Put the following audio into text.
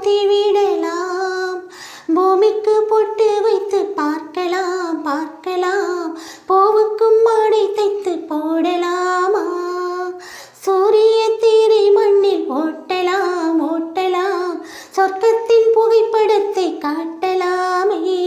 மாற்றி விடலாம். பூமிக்கு பொட்டு வைத்து பார்க்கலாம் பார்க்கலாம், பூவுக்கும் மாடை தைத்து போடலாமா? சூரிய தீரை மண்ணில் ஓட்டலாம் ஓட்டலாம், சொர்க்கத்தின் புகைப்படத்தை காட்டலாமே.